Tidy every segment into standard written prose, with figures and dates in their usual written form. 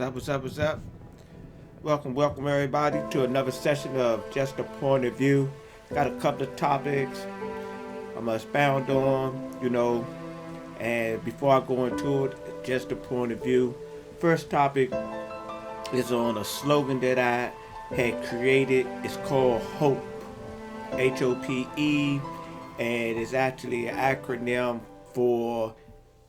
What's up? Welcome everybody to another session of Just a Point of View. Got a couple of topics I'm gonna expound on, and before I go into it, just a point of view. First topic is on a slogan that I had created. It's called HOPE, H.O.P.E, and it's actually an acronym for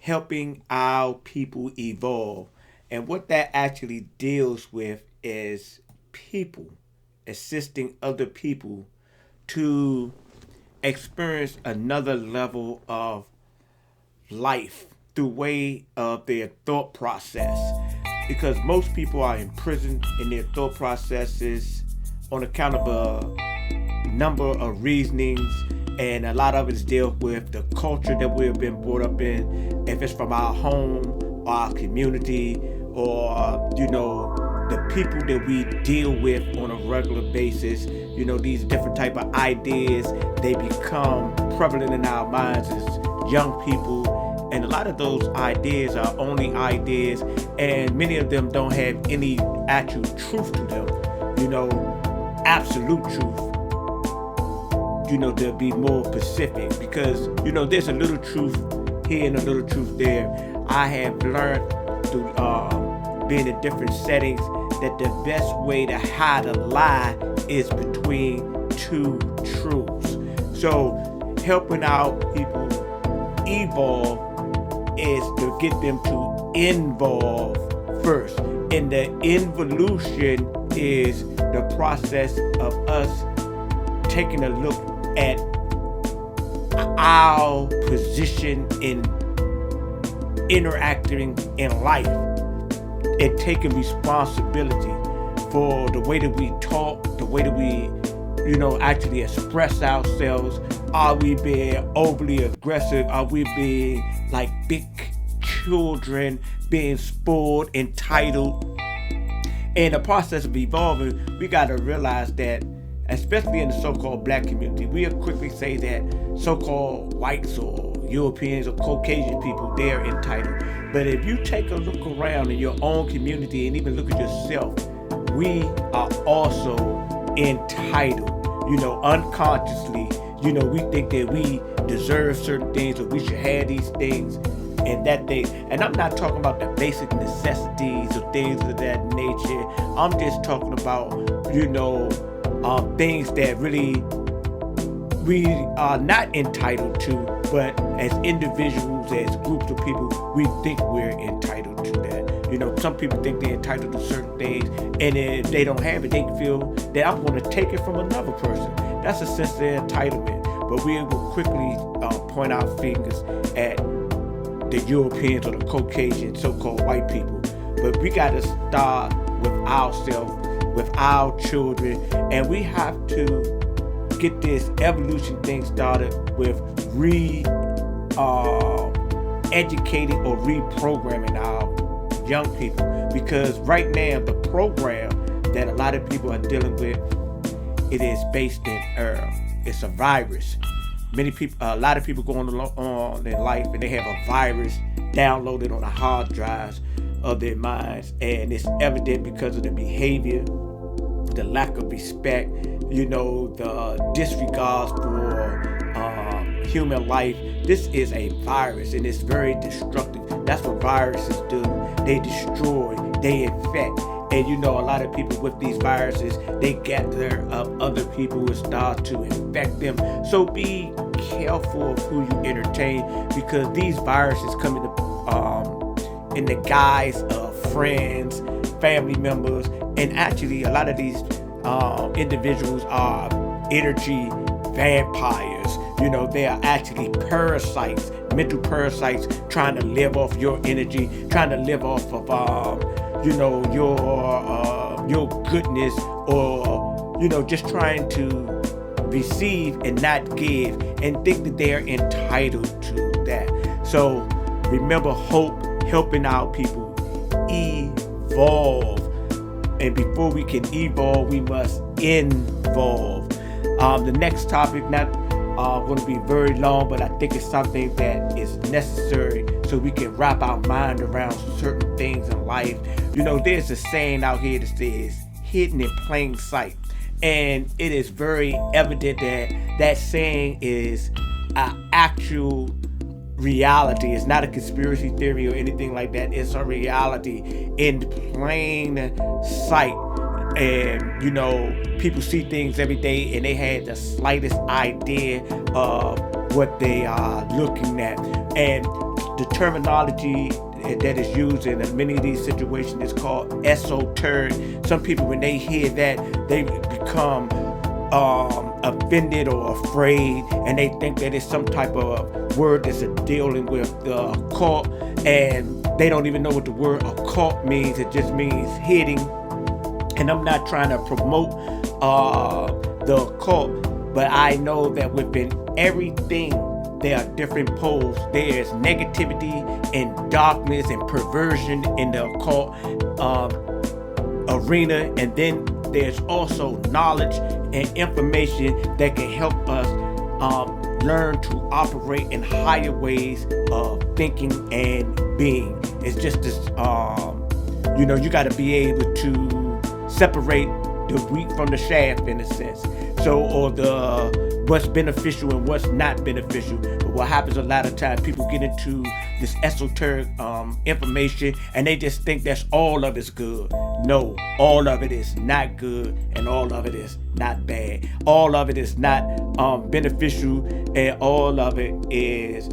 helping our people evolve. And what that actually deals with is people assisting other people to experience another level of life through way of their thought process. Because most people are imprisoned in their thought processes on account of a number of reasonings, and a lot of it is dealt with the culture that we've been brought up in, if it's from our home or our community, or the people that we deal with on a regular basis. These different type of ideas, they become prevalent in our minds as young people, and a lot of those ideas are only ideas, and many of them don't have any actual truth to them, absolute truth, to be more specific, because there's a little truth here and a little truth there. I have learned through being in different settings that the best way to hide a lie is between two truths. So helping our people evolve is to get them to involve first. And the involution is the process of us taking a look at our position in interacting in life and taking responsibility for the way that we talk, the way that we, actually express ourselves. Are we being overly aggressive? Are we being like big children, being spoiled, entitled? In the process of evolving, we got to realize that, especially in the so-called black community, we'll quickly say that so-called whites or Europeans or Caucasian people, they're entitled. But if you take a look around in your own community and even look at yourself, we are also entitled. Unconsciously, we think that we deserve certain things or we should have these things and that thing. And I'm not talking about the basic necessities or things of that nature. I'm just talking about, things that really we are not entitled to, but as individuals, as groups of people, we think we're entitled to that. Some people think they're entitled to certain things, and if they don't have it, they feel that I'm going to take it from another person. That's a sense of entitlement. But we will quickly point our fingers at the Europeans or the Caucasian so-called white people. But we got to start with ourselves, with our children, and we have to get this evolution thing started with educating or reprogramming our young people, because right now the program that a lot of people are dealing with, it is based in error. It's a virus. A lot of people going on in life and they have a virus downloaded on the hard drives of their minds, and it's evident because of the behavior, the lack of respect, the disregards for human life. This is a virus, and it's very destructive. That's what viruses do. They destroy, they infect. And a lot of people with these viruses, they gather up other people and start to infect them. So be careful of who you entertain, because these viruses come in the guise of friends, family members, and actually a lot of these individuals are energy vampires. They are actually parasites, mental parasites, trying to live off your energy, trying to live off of your goodness, or just trying to receive and not give, and think that they are entitled to that. So remember, hope, helping our people evolve. And before we can evolve, we must involve. The next topic, not going to be very long, but I think it's something that is necessary so we can wrap our mind around certain things in life. There's a saying out here that says hidden in plain sight, and it is very evident that that saying is an actual reality. It's not a conspiracy theory or anything like that. It's a reality in plain sight. And people see things every day and they had the slightest idea of what they are looking at. And the terminology that is used in many of these situations is called esoteric. Some people, when they hear that, they become offended or afraid, and they think that it's some type of word that's dealing with the occult, and they don't even know what the word occult means. It just means hidden. And I'm not trying to promote the occult, but I know that within everything there are different poles. There's negativity and darkness and perversion in the occult arena, and then there's also knowledge and information that can help us learn to operate in higher ways of thinking and being. It's just this, you got to be able to separate the wheat from the shaft, in a sense. Or what's beneficial and what's not beneficial. But what happens a lot of times, people get into this esoteric information and they just think that's all of it's good. No, all of it is not good, and all of it is not bad. All of it is not beneficial, and all of it is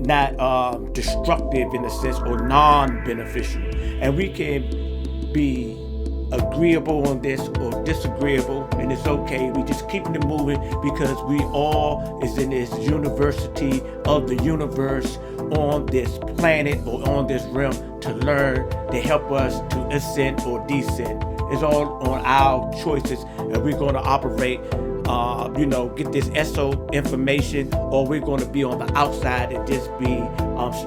not destructive in a sense, or non-beneficial. And we can be agreeable on this or disagreeable, and it's okay. We just keeping it moving because we all is in this university of the universe on this planet or on this realm to learn, to help us to ascend or descend. It's all on our choices, and we're going to operate get this ESO information, or we're going to be on the outside and just be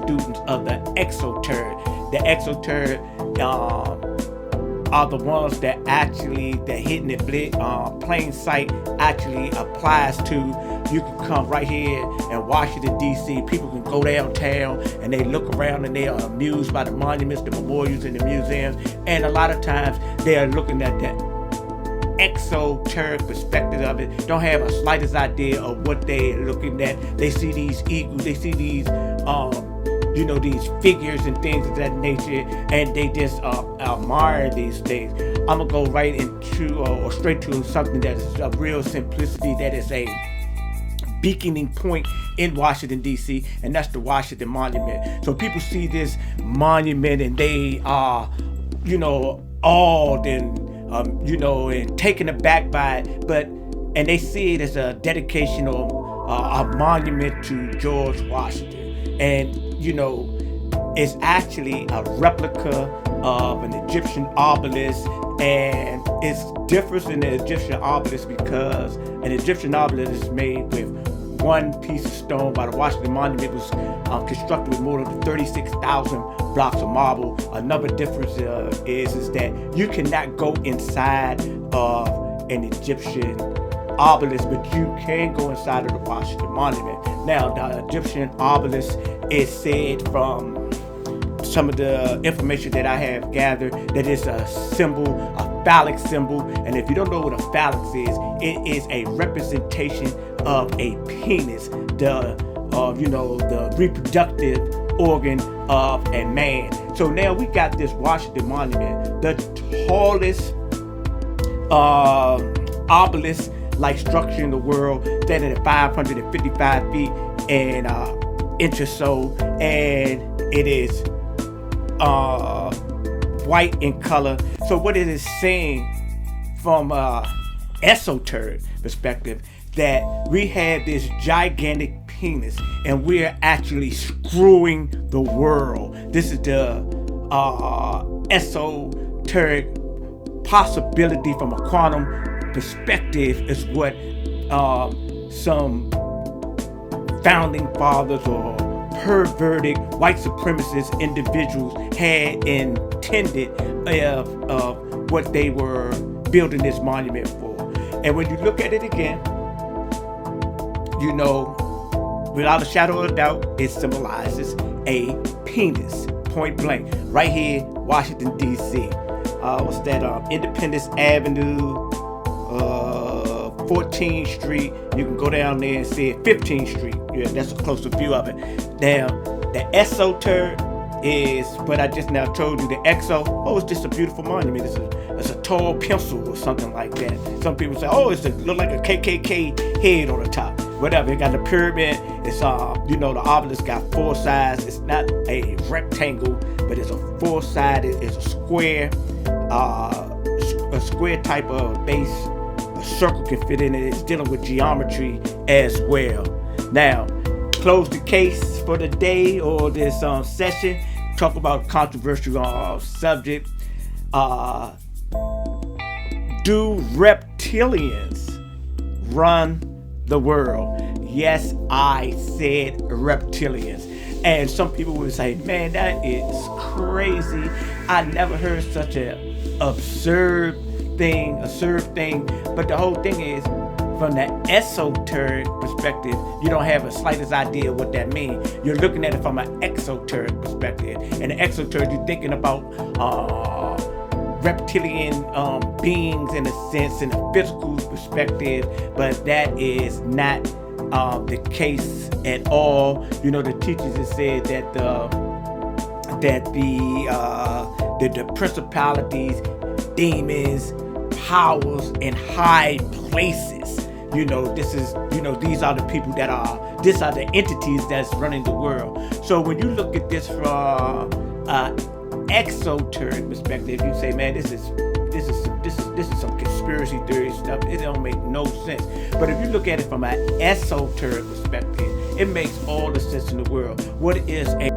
students of the exoteric. The exoteric are the ones that actually, the hidden in plain sight actually applies to. You can come right here in Washington, D.C. People can go downtown and they look around and they are amused by the monuments, the memorials, and the museums. And a lot of times they are looking at the exoteric perspective of it, don't have a slightest idea of what they're looking at. They see these eagles, they see these these figures and things of that nature, and they just admire these things. I'm gonna go right into or straight to something that is a real simplicity, that is a beaconing point in Washington, D.C., and that's the Washington Monument. So people see this monument and they are, awed and taken aback by it, and they see it as a dedication or a monument to George Washington. And it's actually a replica of an Egyptian obelisk, and it's different than the Egyptian obelisk because an Egyptian obelisk is made with one piece of stone, while the Washington Monument was constructed with more than 36,000 blocks of marble. Another difference is that you cannot go inside of an Egyptian obelisk, but you can go inside of the Washington Monument. Now, the Egyptian obelisk is said, from some of the information that I have gathered, that it's a symbol, a phallic symbol. And if you don't know what a phallic is, it is a representation of a penis, the reproductive organ of a man. So now we got this Washington Monument, the tallest obelisk like structure in the world, standing at 555 feet and inch or so, and it is white in color. So what it is saying from esoteric perspective, that we have this gigantic penis and we're actually screwing the world. This is the esoteric possibility from a quantum perspective, is what some founding fathers or perverted white supremacist individuals had intended of what they were building this monument for. And when you look at it again, you know, without a shadow of a doubt, it symbolizes a penis, point blank, right here, Washington, D.C. What's that? Independence Avenue, 14th Street. You can go down there and see it. 15th Street. Yeah, that's a closer view of it. Now, the esoteric is what I just now told you. The exo, oh, it's just a beautiful monument. It's a tall pencil or something like that. Some people say, oh, it look like a KKK head on the top. Whatever. It got the pyramid. It's you know, the obelisk got 4 sides. It's not a rectangle, but it's a 4-sided. It's a square type of base. A circle can fit in it. It's dealing with geometry as well. Now, close the case for the day or this session. Talk about controversial subject. Do reptilians run the world? Yes, I said reptilians. And some people would say, man, that is crazy. I never heard such an absurd thing. But the whole thing is, from the esoteric perspective, you don't have the slightest idea what that means. You're looking at it from an exoteric perspective. And the exoteric, you're thinking about reptilian beings in a sense, in a physical perspective, but that is not the case at all. You know, the teachers have said that the principalities, demons, powers in high places. You know, these are the people these are the entities that's running the world. So when you look at this from exoteric perspective, you say, man, this is some conspiracy theory stuff. It don't make no sense. But if you look at it from an esoteric perspective, it makes all the sense in the world. What is a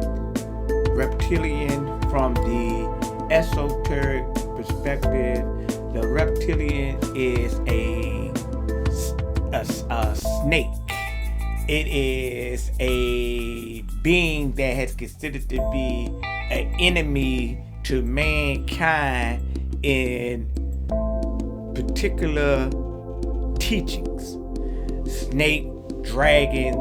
reptilian from the esoteric perspective? The reptilian is a snake. It is a being that has considered to be an enemy to mankind in particular teachings. Snake, dragon,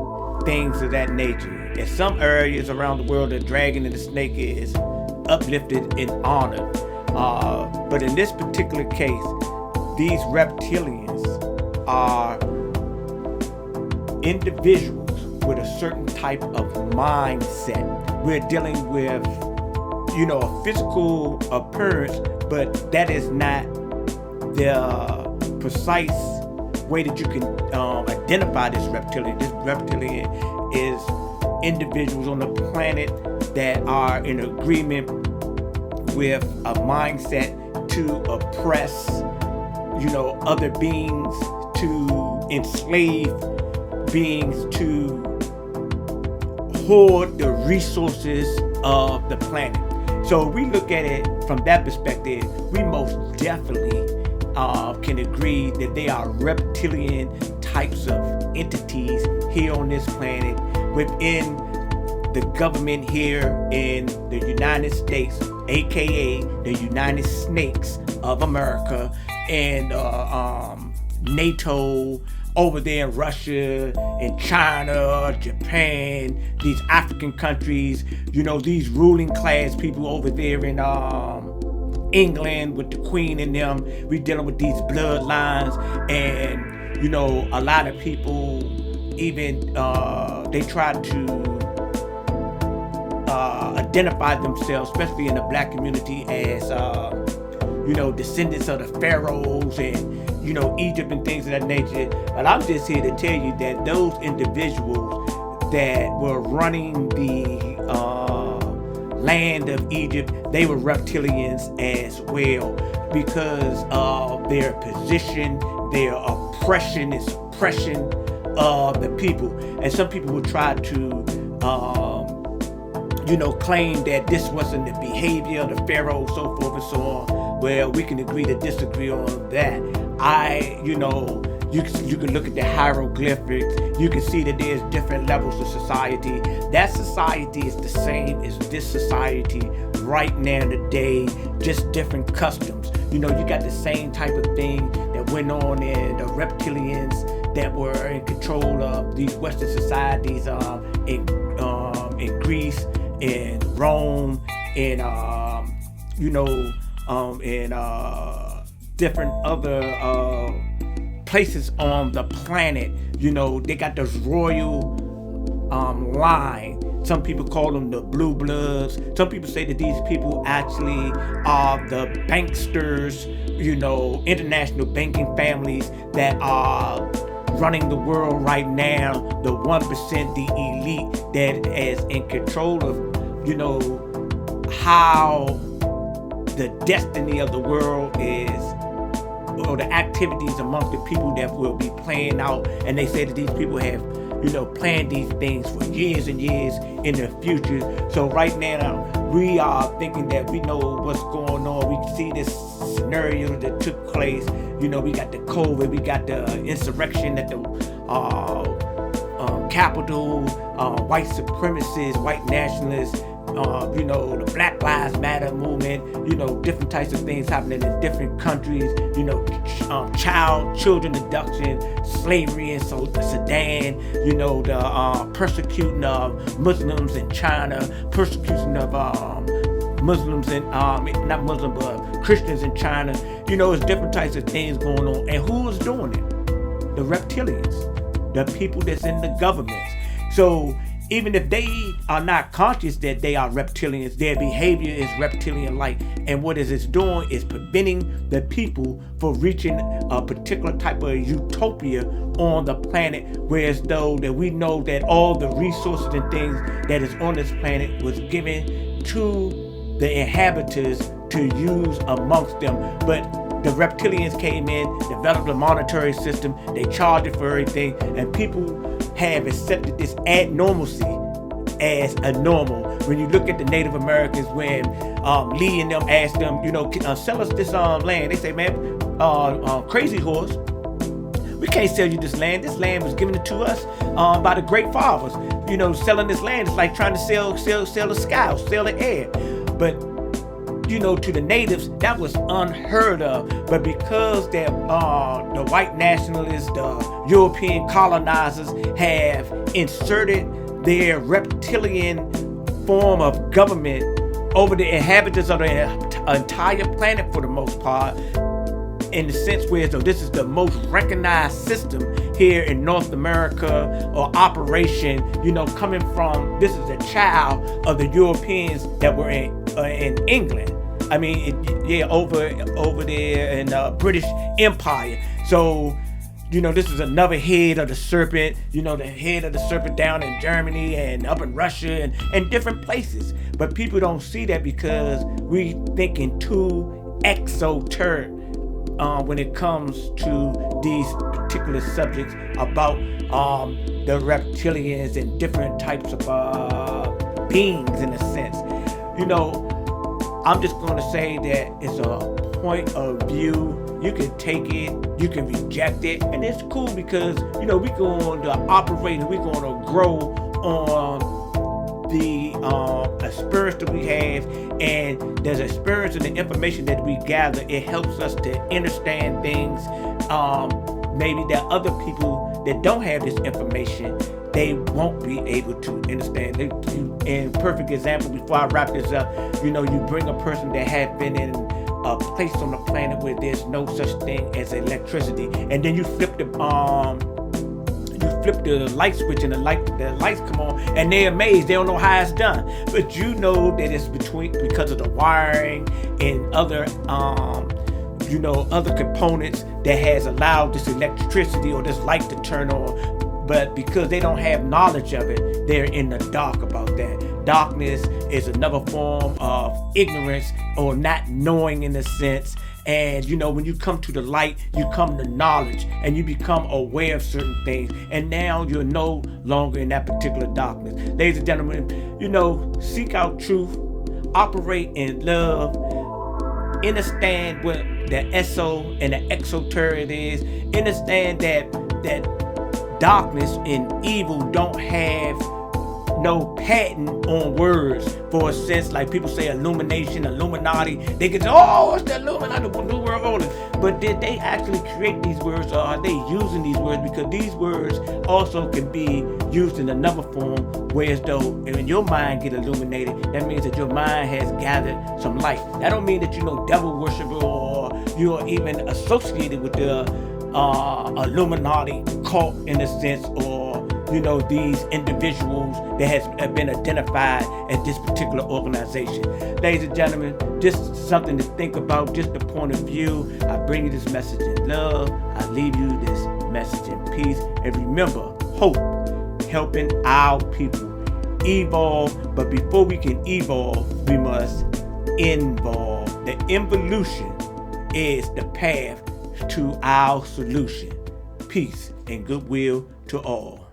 things of that nature. In some areas around the world, the dragon and the snake is uplifted and honored. But in this particular case, these reptilians are individuals with a certain type of mindset. We're dealing with, you know, a physical appearance, but that is not the precise way that you can identify this reptilian. This reptilian is individuals on the planet that are in agreement with a mindset to oppress, you know, other beings, to enslave beings, to hoard the resources of the planet. So if we look at it from that perspective, we most definitely can agree that they are reptilian types of entities here on this planet within the government here in the United States, aka the United Snakes of America, and NATO over there in Russia, in China, Japan, these African countries, you know, these ruling class people over there in England with the Queen and them. We're dealing with these bloodlines, and you know, a lot of people even they try to identify themselves, especially in the black community, as you know, descendants of the pharaohs and, you know, Egypt and things of that nature. But I'm just here to tell you that those individuals that were running the land of Egypt, they were reptilians as well, because of their position, their oppression and suppression of the people. And some people will try to you know, claim that this wasn't the behavior of the pharaoh, so forth and so on. Well, we can agree to disagree on that. You know, you can look at the hieroglyphics. You can see that there's different levels of society. That society is the same as this society right now today, just different customs. You know, you got the same type of thing that went on in the reptilians that were in control of these Western societies in Greece, in Rome, in in different other places on the planet. They got this royal line. Some people call them the blue bloods. Some people say that these people actually are the banksters, international banking families that are running the world right now. The 1%, the elite that is in control of, how the destiny of the world is, or the activities amongst the people that will be playing out. And they say that these people have planned these things for years and years in the future. So right now, we are thinking that we know what's going on. We can see this scenario that took place. We got the COVID, we got the insurrection at the Capitol, white supremacists, white nationalists, the Black Lives Matter movement, different types of things happening in different countries, children abduction, slavery in Sudan, the persecuting of Muslims in China, persecution of Muslims and not Muslim but Christians in China. It's different types of things going on. And who is doing it? The reptilians, the people that's in the governments. So even if they are not conscious that they are reptilians, their behavior is reptilian-like. And what is it doing is preventing the people from reaching a particular type of utopia on the planet, whereas though that we know that all the resources and things that is on this planet was given to the inhabitants to use amongst them. But the reptilians came in, developed a monetary system, they charged it for everything, and people have accepted this abnormalcy as a normal. When you look at the Native Americans, when Lee and them asked them, sell us this land, they say, man, crazy horse, we can't sell you this land. This land was given to us by the great fathers. Selling this land is like trying to sell the sky, sell the air. But to the natives, that was unheard of. But because that the white nationalists, the European colonizers have inserted their reptilian form of government over the inhabitants of the entire planet for the most part, in the sense where this is the most recognized system here in North America, or operation, coming from, this is a child of the Europeans that were in England. I mean, over there in the British Empire. So, this is another head of the serpent, the head of the serpent down in Germany and up in Russia and different places. But people don't see that because we thinking too exoteric when it comes to these particular subjects about the reptilians and different types of beings in a sense. I'm just going to say that it's a point of view. You can take it, you can reject it, and it's cool because, we're going to operate and we're going to grow on the experience that we have, and there's experience and the information that we gather. It helps us to understand things. Maybe there are other people that don't have this information, they won't be able to understand. And perfect example, before I wrap this up, you bring a person that have been in a place on the planet where there's no such thing as electricity, and then you flip the light switch and the lights come on, and they're amazed. They don't know how it's done, but that it's because of the wiring and other other components that has allowed this electricity or this light to turn on. But because they don't have knowledge of it, they're in the dark about that. Darkness is another form of ignorance or not knowing in a sense. And when you come to the light, you come to knowledge and you become aware of certain things. And now you're no longer in that particular darkness. Ladies and gentlemen, seek out truth, operate in love, understand what the eso and the exoteric is, understand that darkness and evil don't have no patent on words. For a sense, like people say illumination, Illuminati, they can say, oh, it's the Illuminati, the New World Order. But did they actually create these words, or are they using these words? Because these words also can be used in another form, whereas though when your mind get illuminated, that means that your mind has gathered some light. That don't mean that you're no devil worshiper or you're even associated with the Illuminati cult in a sense, or these individuals that have been identified as this particular organization. Ladies and gentlemen, just something to think about, just the point of view. I bring you this message in love. I leave you this message in peace. And remember, hope, helping our people evolve. But before we can evolve, we must involve. The involution is the path to our solution. Peace and goodwill to all.